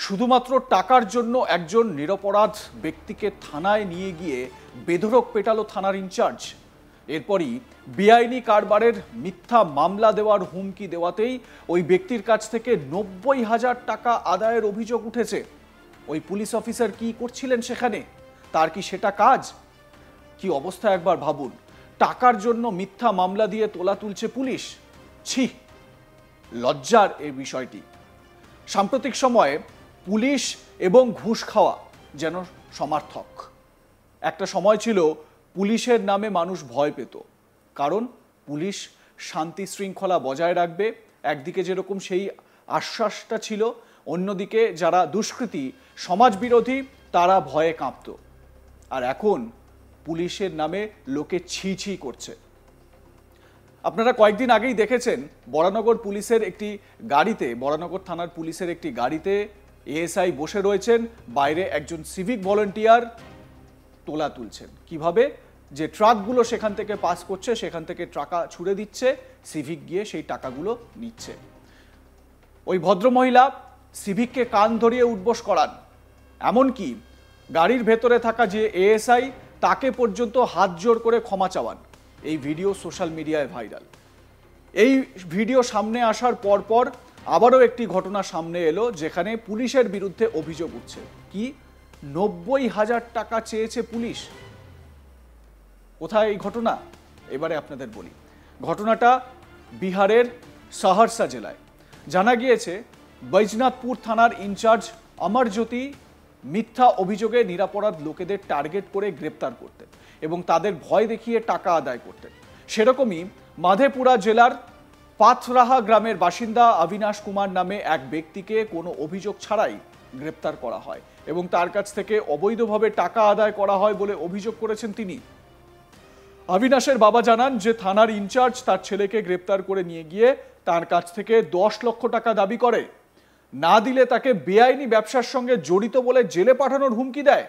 শুধুমাত্র টাকার জন্য একজন নিরপরাধ ব্যক্তিকে থানায় নিয়ে গিয়ে বেধড়ক পেটালো থানার ইনচার্জ। এরপরই বেআইনি কারবারের মিথ্যা মামলা দেওয়ার হুমকি দেওয়াতেই ওই ব্যক্তির কাছ থেকে ৯০,০০০ টাকা আদায়ের অভিযোগ উঠেছে। ওই পুলিশ অফিসার কি করছিলেন সেখানে? তার কি সেটা কাজ? কি অবস্থা একবার ভাবুন। টাকার জন্য মিথ্যা মামলা দিয়ে তোলা তুলছে পুলিশ। ছি, লজ্জার এই বিষয়টি। সাম্প্রতিক সময়ে পুলিশ এবং ঘুষ খাওয়া যেন সমার্থক। একটা সময় ছিল পুলিশের নামে মানুষ ভয় পেত, কারণ পুলিশ শান্তি শৃঙ্খলা বজায় রাখবে। একদিকে যেরকম সেই আশ্বাসটা ছিল, অন্যদিকে যারা দুষ্কৃতী সমাজবিরোধী তারা ভয়ে কাঁপত। আর এখন পুলিশের নামে লোকে ছি ছি করছে। আপনারা কয়েকদিন আগেই দেখেছেন বরানগর পুলিশের একটি গাড়িতে, বরানগর থানার পুলিশের একটি গাড়িতে এএসআই বসে রয়েছেন, বাইরে একজন সিভিক ভলেন্টিয়ার তোলা তুলছেন। কিভাবে? যে ট্রাকগুলো সেখান থেকে পাস করছে সেখান থেকে টাকা ছুড়ে দিচ্ছে, সিভিক গিয়ে সেই টাকাগুলো নিচ্ছে। ওই ভদ্রমহিলা সিভিককে কান ধরিয়ে উঠবোস করান, এমনকি গাড়ির ভেতরে থাকা যে এএসআই তাকে পর্যন্ত হাত জোর করে ক্ষমা চাওয়ান। এই ভিডিও সোশ্যাল মিডিয়ায় ভাইরাল। এই ভিডিও সামনে আসার পরপর আবারও একটি ঘটনা সামনে এলো, যেখানে পুলিশের বিরুদ্ধে অভিযোগ উঠছে। কি? ৯০,০০০ টাকা চেয়েছে পুলিশ। কোথায় এই ঘটনা? এবারে আপনাদের বলি। ঘটনাটা বিহারের সহরসা জেলায়। জানা গিয়েছে বৈজনাথপুর থানার ইনচার্জ অমরজ্যোতি মিথ্যা অভিযোগে নিরাপরাধ লোকেদের টার্গেট করে গ্রেপ্তার করতেন এবং তাদের ভয় দেখিয়ে টাকা আদায় করতেন। সেরকমই মাধেপুরা জেলার পাথরাহা গ্রামের বাসিন্দা অবিনাশ কুমার নামে এক ব্যক্তিকে কোনো অভিযোগ ছাড়াই গ্রেপ্তার করা হয় এবং তার কাছ থেকে অবৈধভাবে টাকা আদায় করা হয় বলে অভিযোগ করেছেন তিনি। অবিনাশের বাবা জানান যে থানার ইনচার্জ তার ছেলেকে গ্রেপ্তার করে নিয়ে গিয়ে তার কাছ থেকে ১০ লক্ষ টাকা দাবি করে। না দিলে তাকে বেআইনি ব্যবসার সঙ্গে জড়িত বলে জেলে পাঠানোর হুমকি দেয়।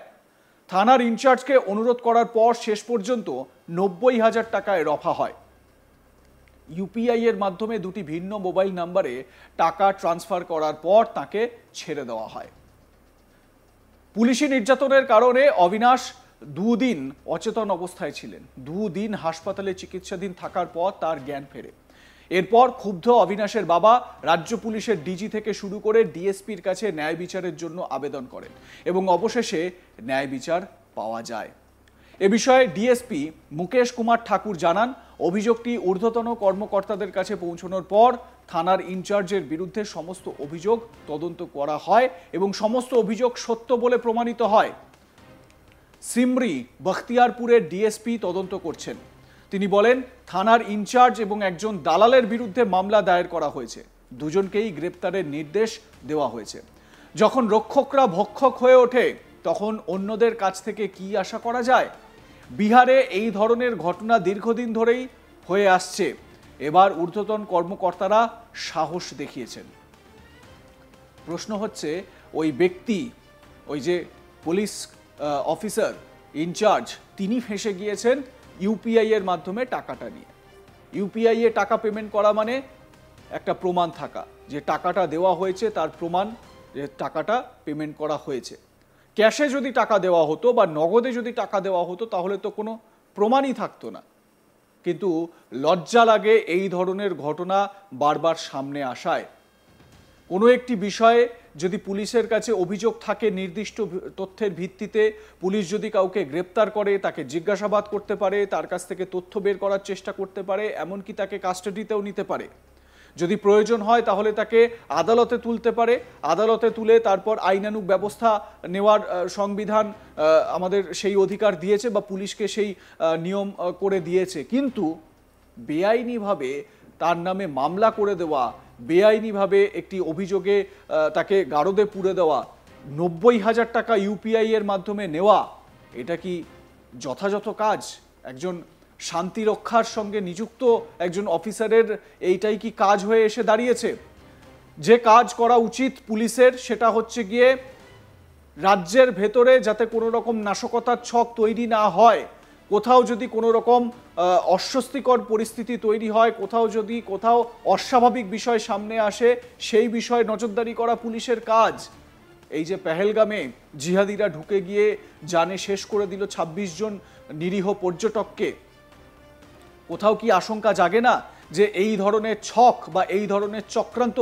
থানার ইনচার্জকে অনুরোধ করার পর শেষ পর্যন্ত ৯০,০০০ টাকায় রফা হয়। ইউপিআই এর মাধ্যমে দুটি ভিন্ন মোবাইল নম্বরে টাকা ট্রান্সফার করার পর তাকে ছেড়ে দেওয়া হয়। পুলিশি নির্যাতনের কারণে অবিনাশ ২ দিন অচেতন অবস্থায় ছিলেন। ২ দিন হাসপাতালে চিকিৎসাধীন থাকার পর তার জ্ঞান ফেরে। এরপর ক্ষুব্ধ অবিনাশের বাবা রাজ্য পুলিশের ডিজি থেকে শুরু করে ডিএসপির কাছে ন্যায় বিচারের জন্য আবেদন করেন এবং অবশেষে ন্যায় বিচার পাওয়া যায়। এ বিষয়ে ডিএসপি মুকেশ কুমার ঠাকুর জানান, অভিযোগটি ঊর্ধ্বতন কর্মকর্তাদের কাছে পৌঁছানোর পর থানার ইনচার্জের বিরুদ্ধে সমস্ত অভিযোগ তদন্ত করা হয় এবং সমস্ত অভিযোগ সত্য বলে প্রমাণিত হয়। সিমরি বখতিয়ারপুরের ডিএসপি তদন্ত করছেন। তিনি বলেন, থানার ইনচার্জ এবং একজন দালালের বিরুদ্ধে মামলা দায়ের করা হয়েছে। দুজনকেই গ্রেপ্তারের নির্দেশ দেওয়া হয়েছে। যখন রক্ষকরা ভক্ষক হয়ে ওঠে তখন অন্যদের কাছ থেকে কি আশা করা যায়? বিহারে এই ধরনের ঘটনা দীর্ঘদিন ধরেই হয়ে আসছে। এবার ঊর্ধ্বতন কর্মকর্তারা সাহস দেখিয়েছেন। প্রশ্ন হচ্ছে, ওই ব্যক্তি, ওই যে পুলিশ অফিসার ইনচার্জ, তিনি ফেঁসে গিয়েছেন ইউপিআই এর মাধ্যমে টাকাটা নিয়ে। ইউপিআই এ টাকা পেমেন্ট করা মানে একটা প্রমাণ থাকা যে টাকাটা দেওয়া হয়েছে, তার প্রমাণ যে টাকাটা পেমেন্ট করা হয়েছে। ক্যাশে যদি টাকা দেওয়া হতো বা নগদে যদি টাকা দেওয়া হতো তাহলে তো কোনো প্রমাণই থাকতো না। কিন্তু লজ্জা লাগে এই ধরনের ঘটনা বারবার সামনে আসায়। কোনো একটি বিষয়ে যদি পুলিশের কাছে অভিযোগ থাকে, নির্দিষ্ট তথ্যের ভিত্তিতে পুলিশ যদি কাউকে গ্রেপ্তার করে, তাকে জিজ্ঞাসাবাদ করতে পারে, তার কাছ থেকে তথ্য বের করার চেষ্টা করতে পারে, এমনকি তাকে কাস্টাডিতেও নিতে পারে। যদি প্রয়োজন হয় তাহলে তাকে আদালতে তুলতে পারে। আদালতে তুলে তারপর আইনানুগ ব্যবস্থা নেওয়ার সংবিধান আমাদের সেই অধিকার দিয়েছে বা পুলিশকে সেই নিয়ম করে দিয়েছে। কিন্তু বেআইনিভাবে তার নামে মামলা করে দেওয়া, বেআইনিভাবে একটি অভিযোগে তাকে গারদে পুরে দেওয়া, ৯০,০০০ টাকা ইউপিআই এর মাধ্যমে নেওয়া, এটা কি যথাযথ কাজ? একজন শান্তি রক্ষার সঙ্গে নিযুক্ত একজন অফিসারের এইটাই কি কাজ হয়ে এসে দাঁড়িয়েছে? যে কাজ করা উচিত পুলিশের সেটা হচ্ছে গিয়ে রাজ্যের ভেতরে যাতে কোনো রকম নাশকতার ছক তৈরি না হয়, কোথাও যদি কোনো রকম অস্বস্তিকর পরিস্থিতি তৈরি হয়, কোথাও অস্বাভাবিক বিষয় সামনে আসে, সেই বিষয়ে নজরদারি করা পুলিশের কাজ। এই যে পেহেলগামে জিহাদিরা ঢুকে গিয়ে জানে শেষ করে দিল ২৬ জন নিরীহ পর্যটককে, কোথাও কি আশঙ্কা জাগে না যে এই ধরনের ছক বা এই ধরনের চক্রান্ত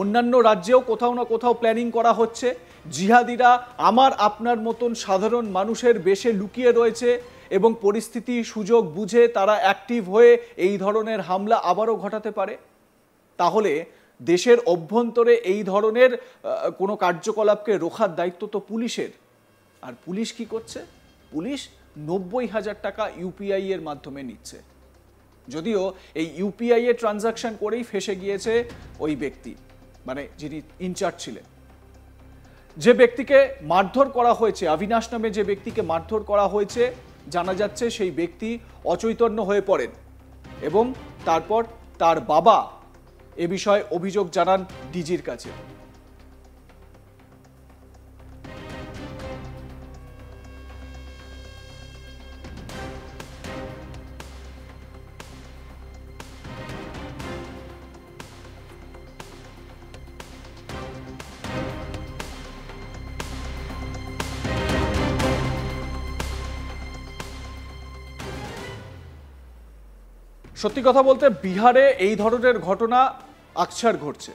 অন্যান্য রাজ্যেও কোথাও না কোথাও প্ল্যানিং করা হচ্ছে? জিহাদিরা আমার আপনার মতন সাধারণ মানুষের বেশে লুকিয়ে রয়েছে এবং পরিস্থিতি সুযোগ বুঝে তারা অ্যাক্টিভ হয়ে এই ধরনের হামলা আবারও ঘটাতে পারে। তাহলে দেশের অভ্যন্তরে এই ধরনের কোনো কার্যকলাপকে রোখার দায়িত্ব তো পুলিশের। আর পুলিশ কি করছে? পুলিশ ৯০,০০০ টাকা ইউপিআই এর মাধ্যমে নিচ্ছে, যদিও এই ইউপিআই এর ট্রানজাকশন করেই ফেসে গিয়েছে ওই ব্যক্তি, মানে যিনি ইনচার্জ ছিলেন। যে ব্যক্তিকে মারধর করা হয়েছে, অবিনাশ নামে যে ব্যক্তিকে মারধর করা হয়েছে, জানা যাচ্ছে সেই ব্যক্তি অচৈতন্য হয়ে পড়েন এবং তারপর তার বাবা এ বিষয়ে অভিযোগ জানান ডিজির কাছে। সত্যি কথা বলতে বিহারে এই ধরনের ঘটনা আকছার ঘটছে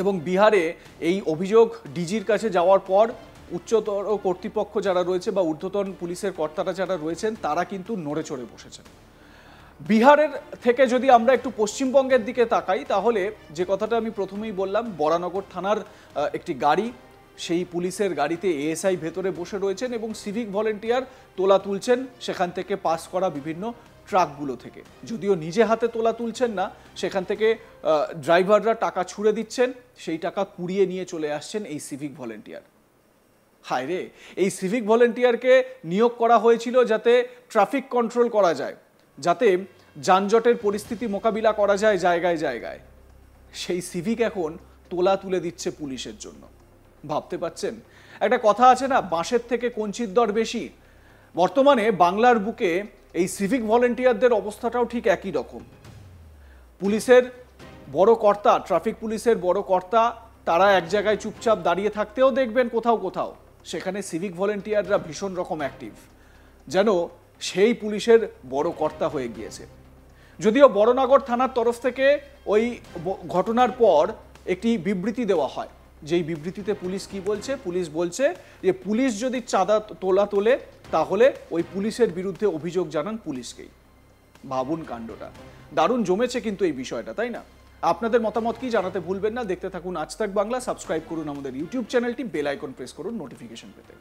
এবং বিহারে এই অভিযোগ ডিজির কাছে যাওয়ার পর উচ্চতর কর্তৃপক্ষ যারা রয়েছে বা ঊর্ধ্বতন পুলিশের কর্তারা যারা রয়েছেন তারা কিন্তু নড়ে চড়ে বসেছেন। বিহারের থেকে যদি আমরা একটু পশ্চিমবঙ্গের দিকে তাকাই, তাহলে যে কথাটা আমি প্রথমেই বললাম, বরানগর থানার একটি গাড়ি, সেই পুলিশের গাড়িতে এএসআই ভেতরে বসে রয়েছেন এবং সিভিক ভলেন্টিয়ার তোলা তুলছেন সেখান থেকে পাস করা বিভিন্ন ট্রাকগুলো থেকে। যদিও নিজে হাতে তোলা তুলছেন না, সেখান থেকে ড্রাইভাররা টাকা ছুড়ে দিচ্ছেন, সেই টাকা কুড়িয়ে নিয়ে চলে আসছেন এই সিভিক ভলেন্টিয়ার। হায় রে, এই সিভিক ভলেন্টিয়ারকে নিয়োগ করা হয়েছিল যাতে ট্রাফিক কন্ট্রোল করা যায়, যাতে যানজটের পরিস্থিতি মোকাবিলা করা যায় জায়গায় জায়গায়। সেই সিভিক এখন তোলা তুলে দিচ্ছে পুলিশের জন্য। ভাবতে পাচ্ছেন? একটা কথা আছে না, বাঁশের থেকে কঞ্চির দর বেশি। বর্তমানে বাংলার বুকে এই সিভিক ভলেন্টিয়ারদের অবস্থাটাও ঠিক একই রকম। পুলিশের বড় কর্তা, ট্রাফিক পুলিশের বড় কর্তা, তারা এক জায়গায় চুপচাপ দাঁড়িয়ে থাকতেও দেখবেন কোথাও কোথাও, সেখানে সিভিক ভলেন্টিয়াররা ভীষণ রকম অ্যাক্টিভ, যেন সেই পুলিশের বড় কর্তা হয়ে গিয়েছে। যদিও বড়নগর থানার তরফ থেকে ওই ঘটনার পর একটি বিবৃতি দেওয়া হয়, যেই বিবৃতিতে পুলিশ কি বলছে? পুলিশ বলছে যে পুলিশ যদি চাঁদা তোলে তাহলে ওই পুলিশের বিরুদ্ধে অভিযোগ জানান পুলিশকেই। ভাবুন কাণ্ডটা, দারুণ জমেছে কিন্তু এই বিষয়টা, তাই না? আপনাদের মতামত কি জানাতে ভুলবেন না। দেখতে থাকুন আজ তাক বাংলা, সাবস্ক্রাইব করুন আমাদের ইউটিউব চ্যানেলটি, বেল আইকন প্রেস করুন নোটিফিকেশন পেতে।